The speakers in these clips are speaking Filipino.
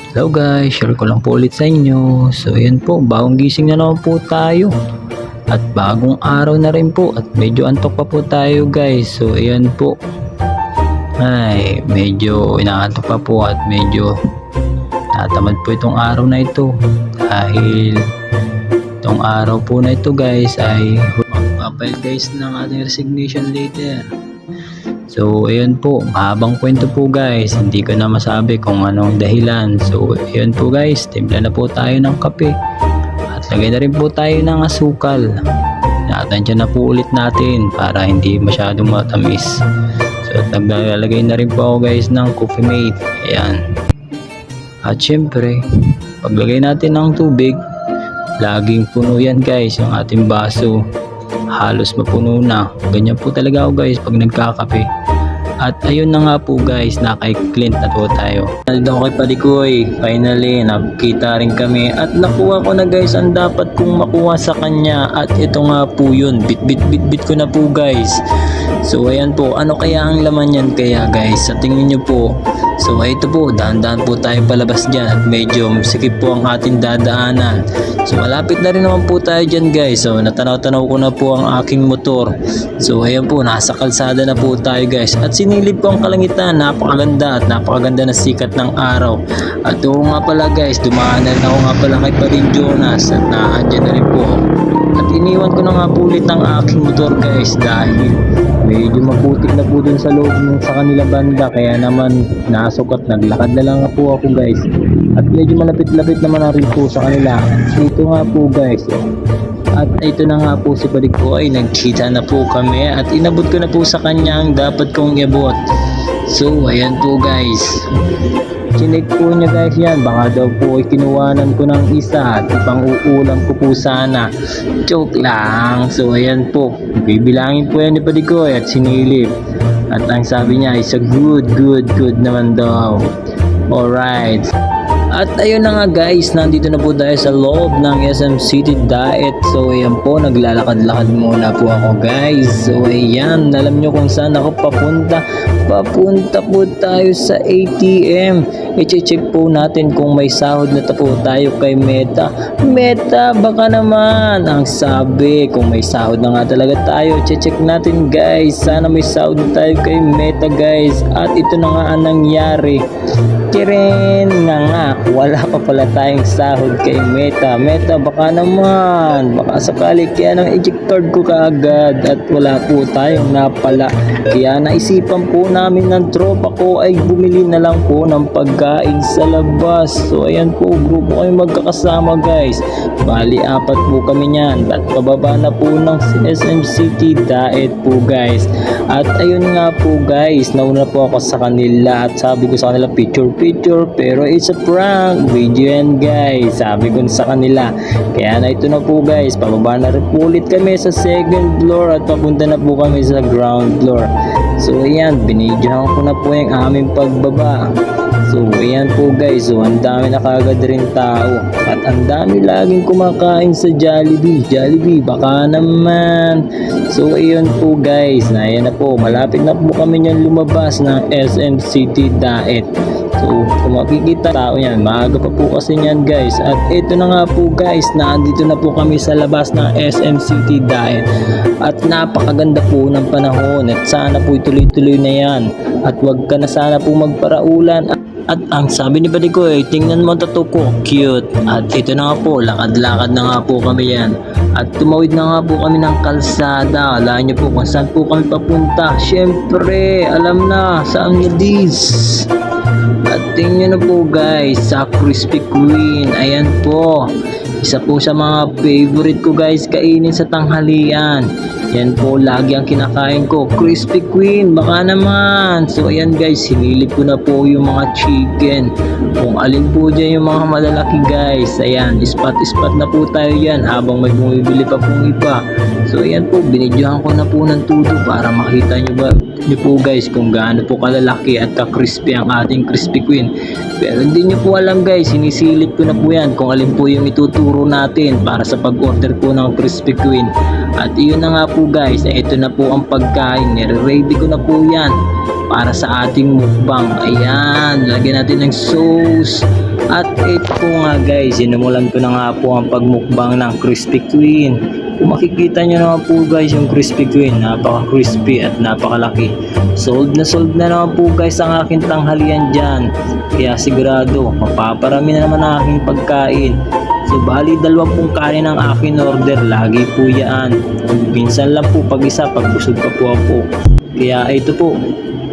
Hello guys, share ko lang po ulit sa inyo. So ayan po, bagong gising na naman po tayo. At bagong araw na rin po at medyo antok pa po tayo guys. So ayan po. Ay, medyo inaantok pa po at medyo natamad po itong araw na ito. Dahil itong araw po na ito guys ay magpapail guys ng ating resignation letter. So, ayun po, mahabang kwento po guys, hindi ko na masabi kung anong dahilan. So, ayun po guys, timpla na po tayo ng kape. At lagay na rin po tayo ng asukal. Natansya na po ulit natin para hindi masyadong matamis. So, naglalagay na rin po ako guys ng Coffee Mate. Ayan. At syempre, paglagay natin ng tubig, laging puno yan guys, yung ating baso. Halos mapuno na. Ganyan po talaga ako guys pag nagkakape. At ayun na nga po guys, naka-Clint na po tayo. Nandito ako kay Padikoy. Finally, nakita rin kami. At nakuha ko na guys ang dapat kong makuha sa kanya. At ito nga po yun. Bit ko na po guys. So ayan po, ano kaya ang laman yan kaya guys? Sa tingin nyo po. So ito po, dahan-dahan po tayo palabas dyan. At medyo sikip po ang ating dadaanan. So malapit na rin naman po tayo dyan guys. So natanaw-tanaw ko na po ang aking motor. So ayan po, nasa kalsada na po tayo guys. At sinilip ko ang kalangitan, napakaganda at napakaganda na sikat ng araw. At oo nga pala guys, dumaanan ako nga pala kay Parin Jonas. At naandyan na rin po. At iniwan ko na nga po ulit ang aking motor guys. Dahil medyo maputik na po dun sa loob ng sa kanila banda. Kaya naman nasukat, naglakad na lang po ako guys. At medyo malapit-lapit naman na rin po sa kanila. Ito nga po guys. At ito na nga po si Padikoy, nagkita na po kami at inabot ko na po sa kanya ang dapat kong iabot. So ayan po guys, chinek po niya guys yan, baka daw po kinuwanan ko ng isa at ipang uulam ko po sana. Joke lang. So ayan po, bibilangin po yan ni Padikoy at sinilip. At ang sabi niya is a good naman daw. Alright. At ayun na nga guys, nandito na po tayo sa loob ng SM City Diet. So ayan po, naglalakad-lakad muna po ako guys. So ayan, alam nyo kung saan ako papunta. Papunta po tayo sa ATM. I-check po natin kung may sahod na po tayo kay Meta. Meta, baka naman. Ang sabi, kung may sahod na nga talaga tayo, check natin guys. Sana may sahod na tayo kay Meta guys. At ito na nga ang nangyari. Kiren nga, wala pa pala tayong sahod kay Meta. Meta, baka naman, baka sakali, kaya nang eject card ko kaagad at wala po tayong napala. Kaya naisipan po namin ng tropa ko ay bumili na lang po ng pagkain sa labas. So ayan po, grupo kayo magkakasama guys. Bali, 4 po kami niyan at pababa na po ng SM City Diet po guys. At ayun nga po guys, nauna po ako sa kanila at sabi ko sa kanila picture pero it's a prank video yan guys, sabi ko sa kanila. Kaya na ito na po guys, pababa na rin po ulit kami sa 2nd floor at papunta na po kami sa ground floor. So ayan, binidyohan ko na po yung aming pagbaba. So ayan po guys, so ang dami na kagad rin tao at ang dami laging kumakain sa Jollibee, baka naman. So ayun po guys, na ayan na po, malapit na po kami niyang lumabas ng SM City Diet. So kung makikita tao yan, maaga pa po kasi niyan guys. At ito na nga po guys, naandito na po kami sa labas ng SM City Diet. At napakaganda po ng panahon at sana po ituloy-tuloy na yan. At wag ka na sana po magparaulan. At ang sabi ni Padikoy, tingnan mo ang tattoo ko, cute. At ito na nga po, lakad-lakad na nga po kami yan. At tumawid na nga po kami ng kalsada. Alam niyo po kung saan po kami papunta. Syempre, alam na, saan na this? At tingnan na po guys, sa Krispy Kreme. Ayan po, isa po sa mga favorite ko guys kainin sa tanghalian. Yan po lagi ang kinakain ko, Krispy Kreme, baka naman. So ayan guys, sinilip ko na po yung mga chicken, kung alin po dyan yung mga malalaki guys. Ayan, spot na po tayo yan habang may bumibili pa pong iba. So ayan po, binidyohan ko na po ng tuto para makita nyo po guys kung gaano po kalalaki at ka-crispy ang ating Krispy Kreme. Pero hindi nyo po alam guys, sinisilip ko na po yan kung alin po yung ituturo natin para sa pag-order po ng Krispy Kreme. At iyon na nga po guys, ito na po ang pagkain, nire-ready ko na po yan para sa ating mukbang. Ayan, lagyan natin ng sauce At ito po nga guys, sinimulan ko na nga po ang pagmukbang ng Crispy Queen. Kung makikita nyo naman po guys yung Crispy Queen, napaka-crispy at napakalaki. Sold na naman po guys ang aking tanghalian dyan. Kaya sigurado, mapaparami na naman ang aking pagkain. So bali 2 pong kanin ang aking order, lagi po yan. Minsan lang po pag isa, pag busog pa po ako. Kaya ito po,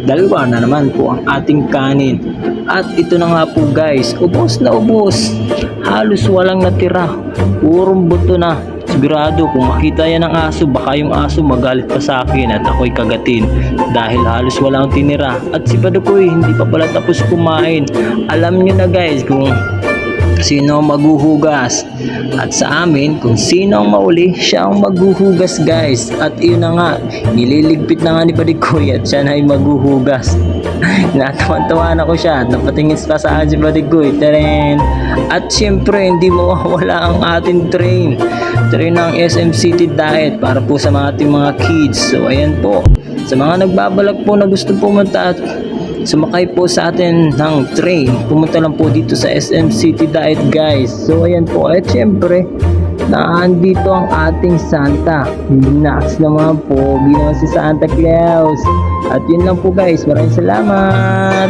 2 na naman po ang ating kanin. At ito na nga po guys, ubos na ubos. Halos walang natira. Purong buto na. Sigurado kung makita yan ng aso, baka yung aso magalit pa sa akin at ako'y kagatin. Dahil halos walang tinira. At si Padukoy hindi pa pala tapos kumain. Alam nyo na guys kung sino ang maghuhugas. At sa amin, kung sino ang mauli, siya ang maghuhugas guys. At yun na nga, nililigpit na nga ni Padukoy at siya na ay maghuhugas. Natawan-tawan ako siya at napatingin pa sa akin si Padukoy. Taren! At syempre, hindi mawawala ang ating train ng SM City Diet para po sa mga ating mga kids. So ayan po, sa mga nagbabalak po na gusto pumunta at sumakay po sa atin ng train, pumunta lang po dito sa SM City Diet guys. So ayan po, at syempre nandito ang ating Santa. Nax naman po, ginawa si Santa Claus. At yun lang po guys, maraming salamat.